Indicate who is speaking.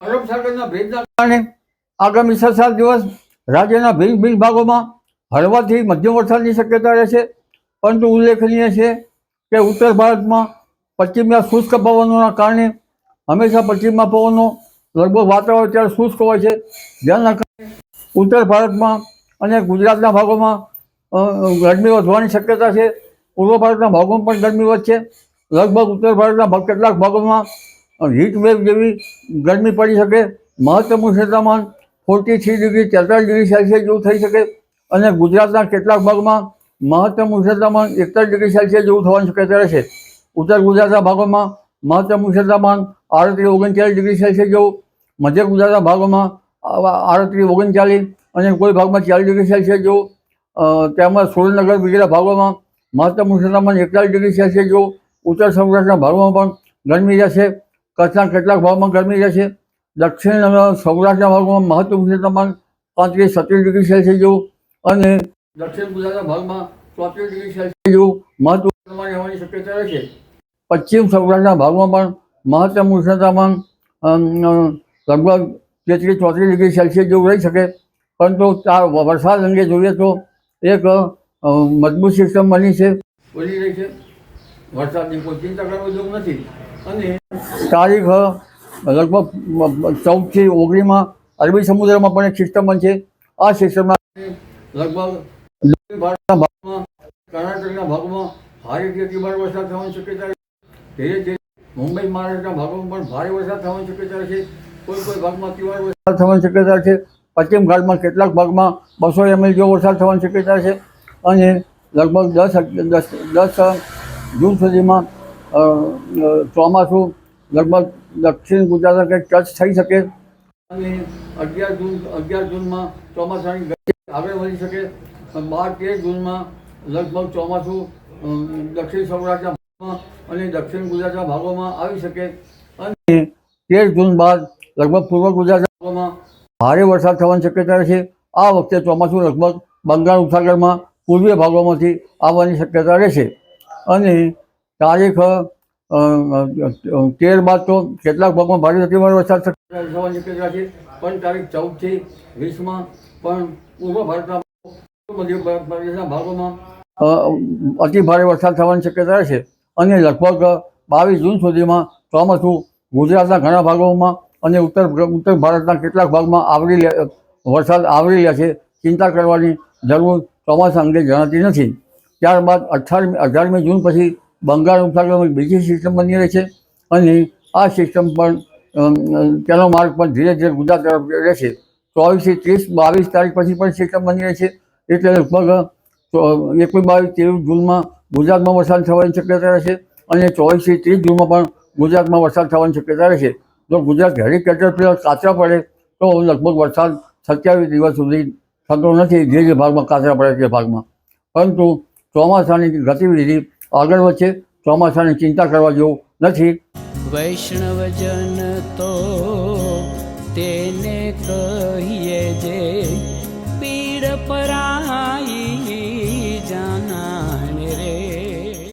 Speaker 1: અરબ સાગરના ભેજના કારણે આગામી 6-7 દિવસ રાજ્યના ભિન્ન ભાગોમાં હળવાથી મધ્યમ વરસાદની શક્યતા રહેશે. પરંતુ ઉલ્લેખનીય છે કે ઉત્તર ભારતમાં પશ્ચિમના શુષ્ક પવનોના કારણે હંમેશા પશ્ચિમના પવનો લગભગ વાતાવરણ ત્યારે શુષ્ક હોય છે, જેના કારણે ઉત્તર ભારતમાં અને ગુજરાતના ભાગોમાં ગરમી વધવાની શક્યતા છે. પૂર્વ ભારતના ભાગોમાં પણ ગરમી વધશે. લગભગ ઉત્તર ભારતના કેટલાક ભાગોમાં હીટ વેવ જેવી ગરમી પડી શકે. મહત્તમ ઉષ્ણતામાન 43 ડિગ્રી 43 ડિગ્રી સેલ્સિયસ જેવું થઈ શકે અને ગુજરાતના કેટલાક ભાગમાં મહત્તમ ઉષ્ણતામાન 41 ડિગ્રી સેલ્સિયસ જેવું થવાની શક્યતા રહેશે. ઉત્તર ગુજરાતના ભાગોમાં મહત્તમ ઉષ્ણતામાન 38-39 ડિગ્રી સેલ્સિયસ જેવું, મધ્ય ગુજરાતના ભાગોમાં 38-39 અને કોઈ ભાગમાં 40 ડિગ્રી સેલ્સિયસ જેવું, તેમજ સુરેન્દ્રનગર વગેરે ભાગોમાં મહત્તમ ઉષ્ણતામાન 41 ડિગ્રી સેલ્સિયસ જેવું. ઉત્તર સૌરાષ્ટ્રના ભાગોમાં પણ ગરમી રહેશે. કચ્છના કેટલાક ભાગમાં ગરમી રહેશે. દક્ષિણ સૌરાષ્ટ્રના ભાગમાં મહત્તમ ઉષ્ણતામાન 35-36 ડિગ્રી સેલ્સિયસ જેવું અને દક્ષિણ ગુજરાતના ભાગમાં 34 ડિગ્રી સેલ્સિયસ જેવું મહત્તમ ઉષ્ણતામાન રહેવાની શક્યતા રહેશે. પશ્ચિમ સૌરાષ્ટ્રના ભાગમાં પણ મહત્તમ ઉષ્ણતામાન લગભગ 33-34 ડિગ્રી સેલ્સિયસ જેવું રહી શકે. પરંતુ વરસાદ અંગે જોઈએ તો એક મજબૂત સિસ્ટમ બની રહી છે. વરસાદની કોઈ ચિંતા કરવા જેવું નથી. અને તારીખ લગભગ 14થી 19 અરબી સમુદ્રમાં પણ એક સિસ્ટમ બનશે. આ સિસ્ટમના લગભગ દક્ષિણ ભારતના ભાગમાં, કર્ણાટકના ભાગમાં ભારેથી અતિભારે વરસાદ થવાની શક્યતા છે. ધીરે ધીરે મુંબઈ મહારાષ્ટ્રના ભાગોમાં પણ ભારે વરસાદ થવાની શક્યતા છે. કોઈ ભાગમાં અતિભારે વરસાદ થવાની શક્યતા છે. પશ્ચિમ ઘાટમાં કેટલાક ભાગમાં 200 ml જેવો વરસાદ થવાની શક્યતા છે. અને લગભગ 10 જૂન સુધીમાં ચોમાસું લગભગ દક્ષિણ ગુજરાતમાં કંઈક ટચ થઈ શકે અને 11 જૂનમાં ચોમાસાની ગતિ આગળ વધી શકે. 12-13 જૂનમાં લગભગ ચોમાસું દક્ષિણ સૌરાષ્ટ્રના ભાગોમાં અને દક્ષિણ ગુજરાતના ભાગોમાં આવી શકે. અને 13 જૂન બાદ લગભગ પૂર્વ ગુજરાતના ભાગોમાં ભારે વરસાદ થવાની શક્યતા રહેશે. આ વખતે ચોમાસું લગભગ બંગાળ ઉપસાગરમાં પૂર્વીય ભાગોમાંથી આવવાની શક્યતા રહેશે. અને તારીખ 13 બાદ તો કેટલાક ભાગમાં ભારે અતિભારે વરસાદ થવાની શક્યતા છે. પણ તારીખ 14થી 20માં પણ પૂર્વ ભારતના મધ્ય પ્રદેશના ભાગોમાં અતિ ભારે વરસાદ થવાની શક્યતા રહેશે. અને લગભગ 22 જૂન સુધીમાં ચોમાસું ગુજરાતના ઘણા ભાગોમાં અને ઉત્તર ભારતના કેટલાક ભાગમાં વરસાદ આવરી લે છે. ચિંતા કરવાની જરૂર ચોમાસા અંગે જણાતી નથી. ત્યારબાદ 18મી જૂન પછી બંગાળ ઉપસાગરમાં બીજી સિસ્ટમ બની રહી છે અને આ સિસ્ટમ પણ તેનો માર્ગ પણ ધીરે ધીરે ગુજરાત તરફ રહેશે. 24થી 30-22 તારીખ પછી પણ સિસ્ટમ બની રહી છે. એટલે લગભગ 21-22-23 જૂનમાં ગુજરાતમાં વરસાદ થવાની શક્યતા રહેશે અને 24થી 30 જૂનમાં પણ ગુજરાતમાં વરસાદ થવાની શક્યતા રહેશે. જો ગુજરાત હેવી કેટરપિલર કાચરા પડે તો લગભગ વરસાદ 27 દિવસ સુધી થતો નથી. જે ભાગમાં કાચરા પડે તે ભાગમાં. પરંતુ ચોમાસાની ગતિવિધિ આગળ વધશે. ચોમાસાની ચિંતા કરવા જેવું નથી.
Speaker 2: વૈષ્ણવજન તો